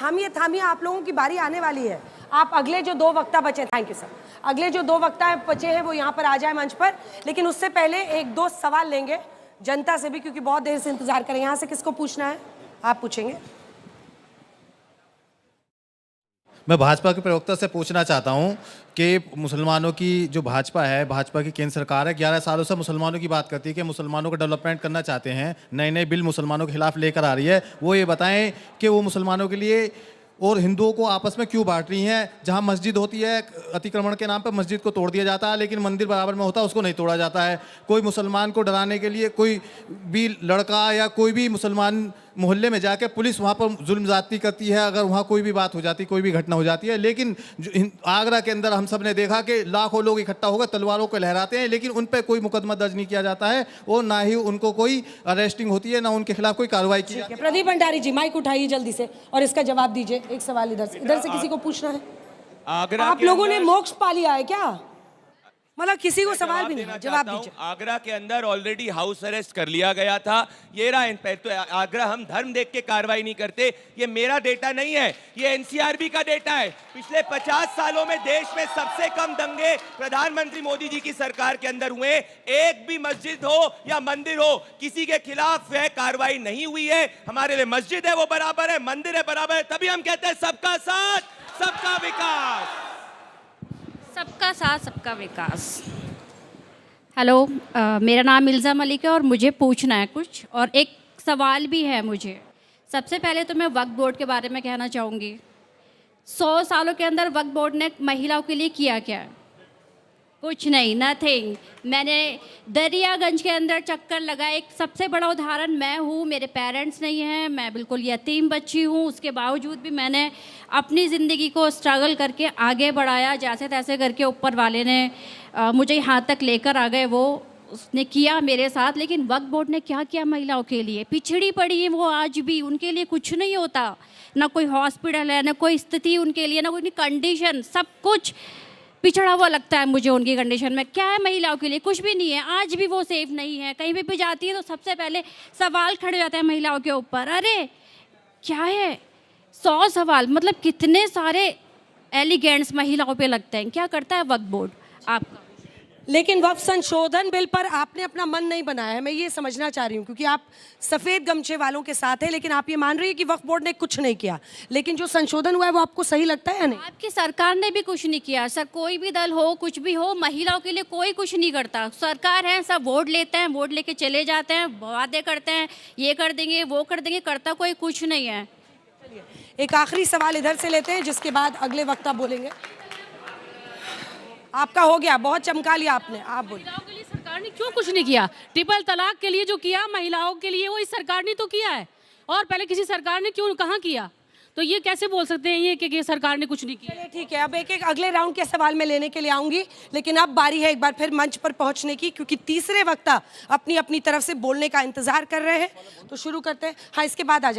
थामिए थामिए, आप लोगों की बारी आने वाली है। आप अगले जो 2 वक्ता बचे, थैंक यू सर, अगले जो 2 वक्ता बचे हैं वो यहाँ पर आ जाए मंच पर। लेकिन उससे पहले 1-2 सवाल लेंगे जनता से भी, क्योंकि बहुत देर से इंतजार करें। यहाँ से किसको पूछना है? आप पूछेंगे। मैं भाजपा के प्रवक्ता से पूछना चाहता हूं कि मुसलमानों की जो भाजपा है, भाजपा की केंद्र सरकार है, 11 सालों से मुसलमानों की बात करती है कि मुसलमानों को डेवलपमेंट करना चाहते हैं, नए नए बिल मुसलमानों के खिलाफ लेकर आ रही है। वो ये बताएं कि वो मुसलमानों के लिए और हिंदुओं को आपस में क्यों बांट रही हैं? जहां मस्जिद होती है, अतिक्रमण के नाम पर मस्जिद को तोड़ दिया जाता है, लेकिन मंदिर बराबर में होता है उसको नहीं तोड़ा जाता है। कोई मुसलमान को डराने के लिए कोई भी लड़का या कोई भी मुसलमान मोहल्ले में जाके पुलिस वहाँ पर जुल्म ज़्यादती करती है अगर वहाँ कोई भी बात हो जाती, कोई भी घटना हो जाती है। लेकिन आगरा के अंदर हम सब ने देखा कि लाखों लोग इकट्ठा होकर तलवारों को लहराते हैं, लेकिन उन पर कोई मुकदमा दर्ज नहीं किया जाता है और ना ही उनको कोई अरेस्टिंग होती है, ना उनके खिलाफ कोई कार्रवाई की जाती है। प्रदीप भंडारी जी, माइक उठाइए जल्दी से और इसका जवाब दीजिए। एक सवाल इधर से किसी को पूछना है? आप लोगों ने मोक्ष पा लिया है क्या? मतलब किसी को सवाल भी नहीं, जवाब दीजिए। आगरा के अंदर ऑलरेडी हाउस अरेस्ट कर लिया गया था। ये रहा तो आगरा, हम धर्म देख के कार्रवाई नहीं करते। ये मेरा डेटा नहीं है, ये एनसीआरबी का डेटा है। पिछले 50 सालों में देश में सबसे कम दंगे प्रधानमंत्री मोदी जी की सरकार के अंदर हुए। एक भी मस्जिद हो या मंदिर हो, किसी के खिलाफ वह कार्रवाई नहीं हुई है। हमारे लिए मस्जिद है वो बराबर है, मंदिर है बराबर है, तभी हम कहते हैं सबका साथ सबका विकास। सबका साथ सबका विकास। हेलो, मेरा नाम इल्ज़ाम मलिक है और मुझे पूछना है कुछ, और एक सवाल भी है मुझे। सबसे पहले तो मैं वक्फ बोर्ड के बारे में कहना चाहूँगी। 100 सालों के अंदर वक्फ बोर्ड ने महिलाओं के लिए किया क्या है? कुछ नहीं, नथिंग। मैंने दरियागंज के अंदर चक्कर लगा, एक सबसे बड़ा उदाहरण मैं हूँ। मेरे पेरेंट्स नहीं हैं, मैं बिल्कुल यतीम बच्ची हूँ। उसके बावजूद भी मैंने अपनी ज़िंदगी को स्ट्रगल करके आगे बढ़ाया, जैसे तैसे करके ऊपर वाले ने मुझे यहाँ तक लेकर आ गए। वो उसने किया मेरे साथ। लेकिन वक्फ बोर्ड ने क्या किया महिलाओं के लिए? पिछड़ी पड़ी है वो आज भी, उनके लिए कुछ नहीं होता। ना कोई हॉस्पिटल है, ना कोई स्थिति उनके लिए, ना कोई कंडीशन, सब कुछ पिछड़ा हुआ लगता है मुझे उनकी कंडीशन में। क्या है महिलाओं के लिए? कुछ भी नहीं है। आज भी वो सेफ नहीं है। कहीं भी जाती है तो सबसे पहले सवाल खड़े हो जाते हैं महिलाओं के ऊपर। अरे क्या है, 100 सवाल, मतलब कितने सारे एलिगेंट्स महिलाओं पे लगते हैं। क्या करता है वक्फ बोर्ड आपका? लेकिन वक्फ संशोधन बिल पर आपने अपना मन नहीं बनाया है, मैं ये समझना चाह रही हूँ, क्योंकि आप सफ़ेद गमछे वालों के साथ हैं। लेकिन आप ये मान रही है कि वक्फ बोर्ड ने कुछ नहीं किया, लेकिन जो संशोधन हुआ है वो आपको सही लगता है या नहीं? आपकी सरकार ने भी कुछ नहीं किया सर। कोई भी दल हो, कुछ भी हो, महिलाओं के लिए कोई कुछ नहीं करता। सरकार है, सब वोट लेते हैं, वोट लेके चले जाते हैं, वादे करते हैं, ये कर देंगे वो कर देंगे, करता कोई कुछ नहीं है। चलिए एक आखिरी सवाल इधर से लेते हैं, जिसके बाद अगले वक्ता बोलेंगे। आपका हो गया, बहुत चमका लिया आपने, आप बोलिए। महिलाओं के लिए सरकार ने क्यों कुछ नहीं किया? ट्रिपल तलाक के लिए जो किया महिलाओं के लिए, वो इस सरकार ने तो किया है, और पहले किसी सरकार ने क्यों कहाँ किया? तो ये कैसे बोल सकते हैं ये कि सरकार ने कुछ नहीं किया? चलिए ठीक है, अब एक एक अगले राउंड के सवाल में लेने के लिए आऊंगी, लेकिन अब बारी है एक बार फिर मंच पर पहुंचने की, क्योंकि तीसरे वक्ता अपनी अपनी तरफ से बोलने का इंतजार कर रहे हैं। तो शुरू करते हैं। हाँ, इसके बाद आ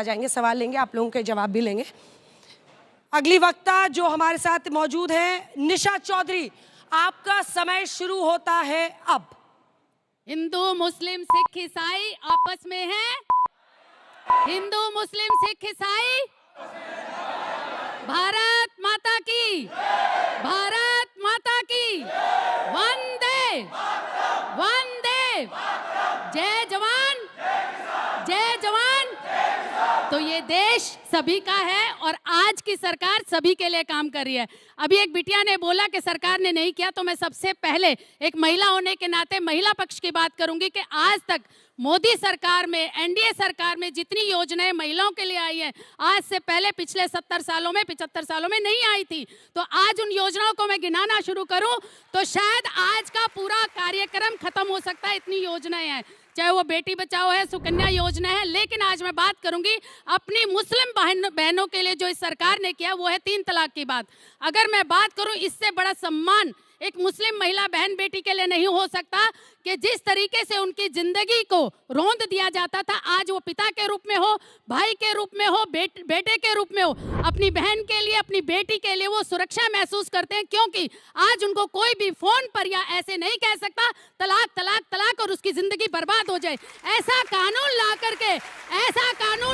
जाएंगे, सवाल लेंगे, आप लोगों के जवाब भी लेंगे। अगली वक्ता जो हमारे साथ मौजूद है, निशा चौधरी, आपका समय शुरू होता है अब। हिंदू मुस्लिम सिख ईसाई आपस में हैं। हिंदू मुस्लिम सिख ईसाई, भारत माता की, भारत माता की, वंदे वंदे, जय जवान जय जवान। तो ये देश सभी का है और आज की सरकार सभी के लिए काम कर रही है। अभी एक बिटिया ने बोला कि सरकार ने नहीं किया, तो मैं सबसे पहले एक महिला होने के नाते महिला पक्ष की बात करूंगी कि आज तक मोदी सरकार में, एनडीए सरकार में जितनी योजनाएं महिलाओं के लिए आई हैं, आज से पहले पिछले 70 सालों में, 75 सालों में नहीं आई थी। तो आज उन योजनाओं को मैं गिनाना शुरू करूं तो शायद आज का पूरा कार्यक्रम खत्म हो सकता है, इतनी योजनाएं हैं। चाहे वो बेटी बचाओ है, सुकन्या योजना है। लेकिन आज मैं बात करूंगी अपनी मुस्लिम बहनों के लिए जो इस सरकार ने किया, वो है 3 तलाक की बात। अगर मैं बात करूं, इससे बड़ा सम्मान एक मुस्लिम महिला बहन बेटी के लिए नहीं हो सकता कि जिस तरीके से उनकी जिंदगी को रौंद दिया जाता था, आज वो पिता के रूप में हो, भाई के रूप में हो, बेटे के रूप में हो, अपनी बहन के लिए, अपनी बेटी के लिए वो सुरक्षा महसूस करते हैं, क्योंकि आज उनको कोई भी फोन पर या ऐसे नहीं कह सकता तलाक तलाक तलाक और उसकी जिंदगी बर्बाद हो जाए। ऐसा कानून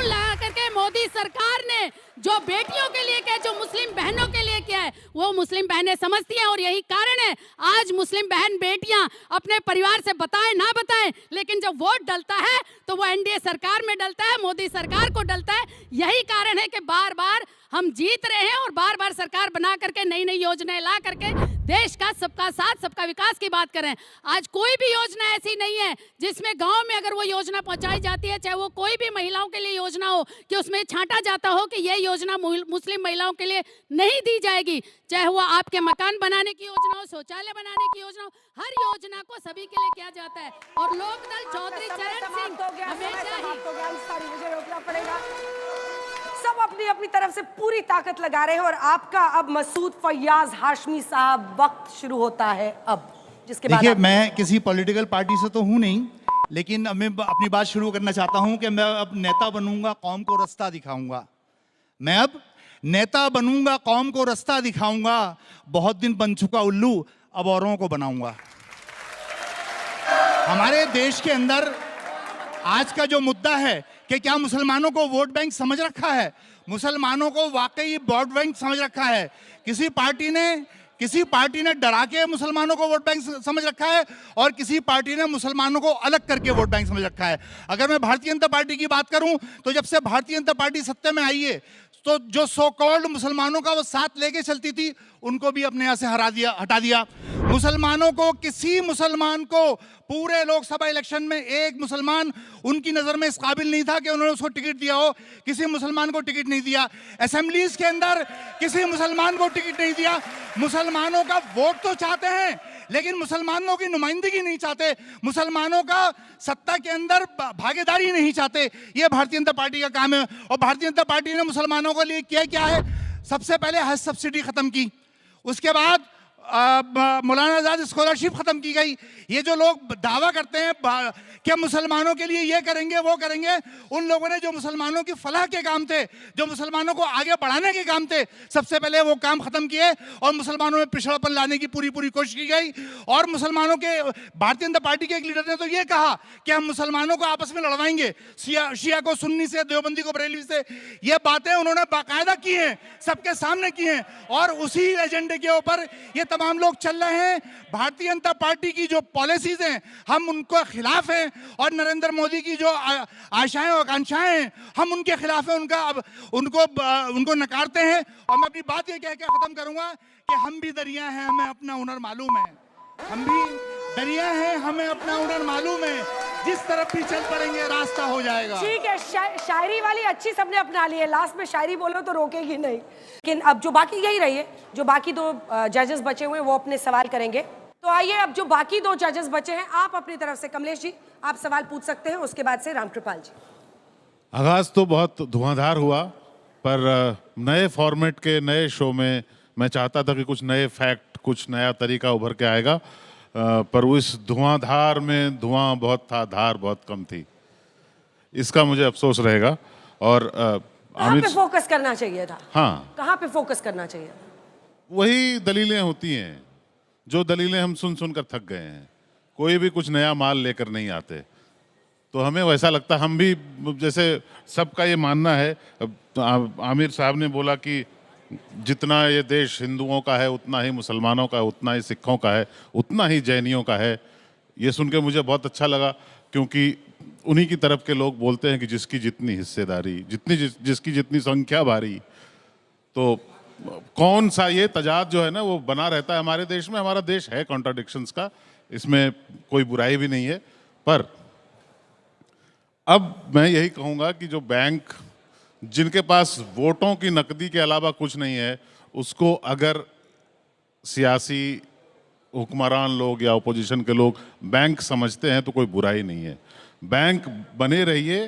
ला करके मोदी सरकार ने जो बेटियों के लिए किया, जो मुस्लिम बहनों के लिए किया है, वो मुस्लिम बहनें समझती हैं। और यही कारण है आज मुस्लिम बहन बेटियां अपने परिवार से बताएं ना बताएं, लेकिन जब वोट डलता है तो वो एनडीए सरकार में डलता है, मोदी सरकार को डलता है। यही कारण है कि बार बार हम जीत रहे हैं और बार बार सरकार बना करके नई नई योजनाएं ला करके देश का सबका साथ सबका विकास की बात करें। आज कोई भी योजना ऐसी नहीं है जिसमें गांव में अगर वो योजना पहुंचाई जाती है, चाहे वो कोई भी महिलाओं के लिए योजना हो, कि उसमें छांटा जाता हो कि ये योजना मुस्लिम महिलाओं के लिए नहीं दी जाएगी। चाहे वो आपके मकान बनाने की योजना हो, शौचालय बनाने की योजना हो, हर योजना को सभी के लिए किया जाता है। और लोकदल चौधरी चरण सिंह हमेशा ही सब अपनी अपनी तरफ से पूरी ताकत लगा रहे हैं और आपका अब मसूद फैयाज हाशमी साहब वक्त शुरू होता है अब, जिसके बाद देखिए मैं किसी पॉलिटिकल पार्टी से तो हूं नहीं, लेकिन अब मैं अपनी बात शुरू करना चाहता हूं कि मैं अब नेता बनूंगा, कौम को रास्ता दिखाऊंगा। मैं अब नेता बनूंगा, कौम को रास्ता दिखाऊंगा। बहुत दिन बन चुका उल्लू, अब औरों को बनाऊंगा। हमारे देश के अंदर आज का जो मुद्दा है कि क्या मुसलमानों को वोट बैंक समझ रखा है, मुसलमानों को वाकई वोट बैंक समझ रखा है। किसी पार्टी ने डरा के मुसलमानों को वोट बैंक समझ रखा है और किसी पार्टी ने मुसलमानों को अलग करके वोट बैंक समझ रखा है। अगर मैं भारतीय जनता पार्टी की बात करूं तो जब से भारतीय जनता पार्टी सत्ता में आई है तो जो सो कॉल्ड मुसलमानों का वो साथ लेके चलती थी, उनको भी अपने यहाँ से हटा दिया। मुसलमानों को, किसी मुसलमान को पूरे लोकसभा इलेक्शन में एक मुसलमान उनकी नजर में इस काबिल नहीं था कि उन्होंने उसको टिकट दिया हो। किसी मुसलमान को टिकट नहीं दिया। असेंबलीज के अंदर किसी मुसलमान को टिकट नहीं दिया। मुसलमानों का वोट तो चाहते हैं लेकिन मुसलमानों की नुमाइंदगी नहीं चाहते, मुसलमानों का सत्ता के अंदर भागीदारी नहीं चाहते। ये भारतीय जनता पार्टी का काम है। और भारतीय जनता पार्टी ने मुसलमानों के लिए किया क्या है? सबसे पहले हज सब्सिडी खत्म की, उसके बाद मौलाना आजाद स्कॉलरशिप खत्म की गई। ये जो लोग दावा करते हैं कि मुसलमानों के लिए ये करेंगे वो करेंगे, उन लोगों ने जो मुसलमानों की फलाह के काम थे, जो मुसलमानों को आगे बढ़ाने के काम थे, सबसे पहले वो काम खत्म किए और मुसलमानों में पिछड़ापन लाने की पूरी कोशिश की गई। और मुसलमानों के, भारतीय जनता पार्टी के एक लीडर ने तो ये कहा कि हम मुसलमानों को आपस में लड़वाएंगे, शिया को सुन्नी से, देवबंदी को बरेलवी से। ये बातें उन्होंने बाकायदा की हैं, सबके सामने की हैं और उसी एजेंडे के ऊपर ये तमाम लोग चल रहे हैं। भारतीय जनता पार्टी की जो पॉलिसीज हैं हम उनको खिलाफ हैं और नरेंद्र मोदी की जो आशाएं और आकांक्षाएं हैं हम उनके खिलाफ हैं, उनको नकारते हैं। और मैं अपनी बात ये कह के खत्म करूंगा कि हम भी दरिया हैं, हमें अपना हुनर मालूम है। हम भी दरिया हैं, हमें अपना हुनर मालूम है। जिस तरफ भी चल पड़ेंगे रास्ता हो जाएगा। ठीक है, शायरी वाली अच्छी सबने अपना ली है, लास्ट में शायरी बोलो तो रोकेगी नहीं। लेकिन अब जो बाकी यही रही है, जो बाकी दो जजेस बचे हुए हैं वो अपने सवाल करेंगे। तो आइए, अब जो बाकी दो जजेस बचे हैं, आप अपनी तरफ से, कमलेश जी आप सवाल पूछ सकते हैं, उसके बाद से रामकृपाल जी। आगाज तो बहुत धुआंधार हुआ, पर नए फॉर्मेट के नए शो में मैं चाहता था कि कुछ नए फैक्ट, कुछ नया तरीका उभर के आएगा, पर उस धुआंधार में धुआं बहुत था, धार बहुत कम थी। इसका मुझे अफसोस रहेगा। और कहाँ पे फोकस करना चाहिए था? हाँ, कहाँ पे फोकस करना चाहिए? वही दलीलें होती हैं जो दलीलें हम सुन सुन कर थक गए हैं। कोई भी कुछ नया माल लेकर नहीं आते, तो हमें वैसा लगता, हम भी जैसे सबका ये मानना है। आमिर साहब ने बोला कि जितना ये देश हिंदुओं का है उतना ही मुसलमानों का है, उतना ही सिखों का है, उतना ही जैनियों का है। ये सुन के मुझे बहुत अच्छा लगा, क्योंकि उन्हीं की तरफ के लोग बोलते हैं कि जिसकी जितनी हिस्सेदारी, जिसकी जितनी संख्या भारी। तो कौन सा ये तजाद जो है ना वो बना रहता है हमारे देश में। हमारा देश है कॉन्ट्राडिक्शंस का, इसमें कोई बुराई भी नहीं है। पर अब मैं यही कहूँगा कि जो बैंक, जिनके पास वोटों की नकदी के अलावा कुछ नहीं है, उसको अगर सियासी हुक्मरान लोग या ओपोजिशन के लोग बैंक समझते हैं तो कोई बुराई नहीं है। बैंक बने रहिए,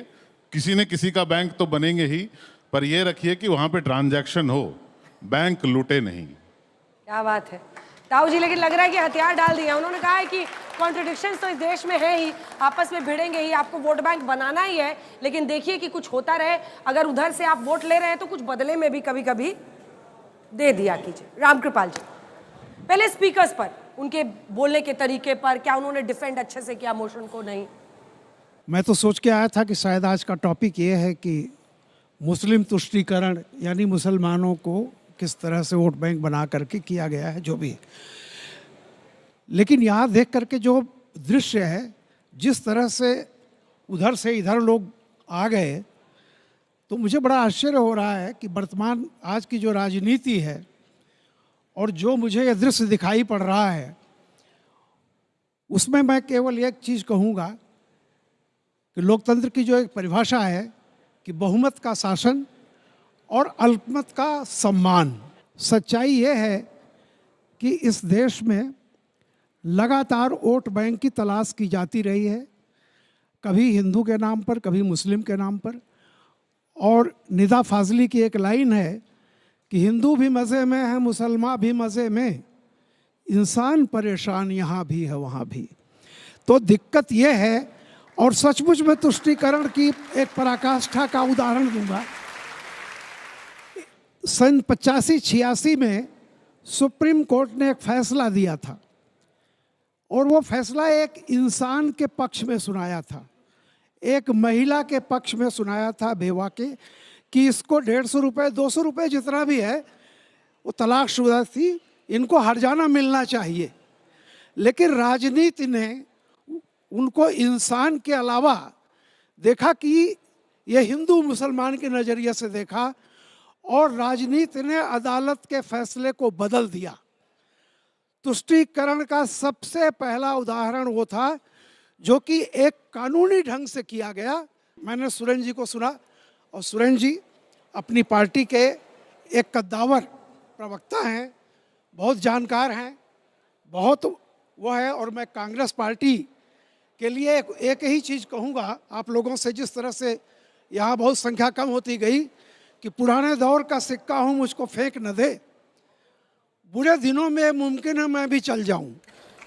किसी न किसी का बैंक तो बनेंगे ही, पर ये रखिए कि वहाँ पे ट्रांजैक्शन हो, बैंक लूटे नहीं। क्या बात है। ताऊ जी, लेकिन लग रहा है कि हथियार डाल दिया उन्होंने। कहा है कि कॉन्ट्रडिक्शन तो इस देश में है ही, आपस में भिड़ेंगे ही, आपको वोट बैंक बनाना ही है, लेकिन देखिए कि कुछ होता रहे। अगर उधर से आप वोट ले रहे हैं तो कुछ बदले में भी कभी कभी दे दिया कीजिए। रामकृपाल जी, पहले स्पीकर्स पर, उनके बोलने के तरीके पर, क्या उन्होंने डिफेंड अच्छे से किया मोशन को? नहीं, मैं तो सोच के आया था कि शायद आज का टॉपिक ये है कि मुस्लिम तुष्टीकरण, यानी मुसलमानों को किस तरह से वोट बैंक बना करके किया गया है, जो भी। लेकिन यहाँ देख करके जो दृश्य है, जिस तरह से उधर से इधर लोग आ गए, तो मुझे बड़ा आश्चर्य हो रहा है कि वर्तमान आज की जो राजनीति है और जो मुझे ये दृश्य दिखाई पड़ रहा है, उसमें मैं केवल एक चीज़ कहूँगा कि लोकतंत्र की जो एक परिभाषा है कि बहुमत का शासन और अल्पमत का सम्मान। सच्चाई ये है कि इस देश में लगातार वोट बैंक की तलाश की जाती रही है, कभी हिंदू के नाम पर, कभी मुस्लिम के नाम पर। और निदा फाजली की एक लाइन है कि हिंदू भी मज़े में है, मुसलमान भी मज़े में, इंसान परेशान यहाँ भी है वहाँ भी। तो दिक्कत ये है, और सचमुच में तुष्टीकरण की एक पराकाष्ठा का उदाहरण दूंगा। सन 85-86 में सुप्रीम कोर्ट ने एक फैसला दिया था, और वो फैसला एक इंसान के पक्ष में सुनाया था, एक महिला के पक्ष में सुनाया था, बेवा के, कि इसको 150 रुपये 200 रुपये जितना भी है, वो तलाकशुदा थी, इनको हर्जाना मिलना चाहिए। लेकिन राजनीति ने उनको इंसान के अलावा देखा कि ये हिंदू मुसलमान के नज़रिए से देखा, और राजनीति ने अदालत के फैसले को बदल दिया। तुष्टीकरण का सबसे पहला उदाहरण वो था जो कि एक कानूनी ढंग से किया गया। मैंने सुरेन जी को सुना, और सुरेन जी अपनी पार्टी के एक कद्दावर प्रवक्ता हैं, बहुत जानकार हैं, बहुत वो है। और मैं कांग्रेस पार्टी के लिए एक ही चीज़ कहूँगा आप लोगों से, जिस तरह से यहाँ बहुत संख्या कम होती गई कि पुराने दौर का सिक्का हूँ, मुझको फेंक न दे, बुरे दिनों में मुमकिन है मैं भी चल जाऊँ।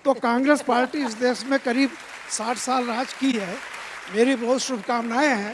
तो कांग्रेस पार्टी इस देश में करीब 60 साल राज की है, मेरी बहुत शुभकामनाएं हैं।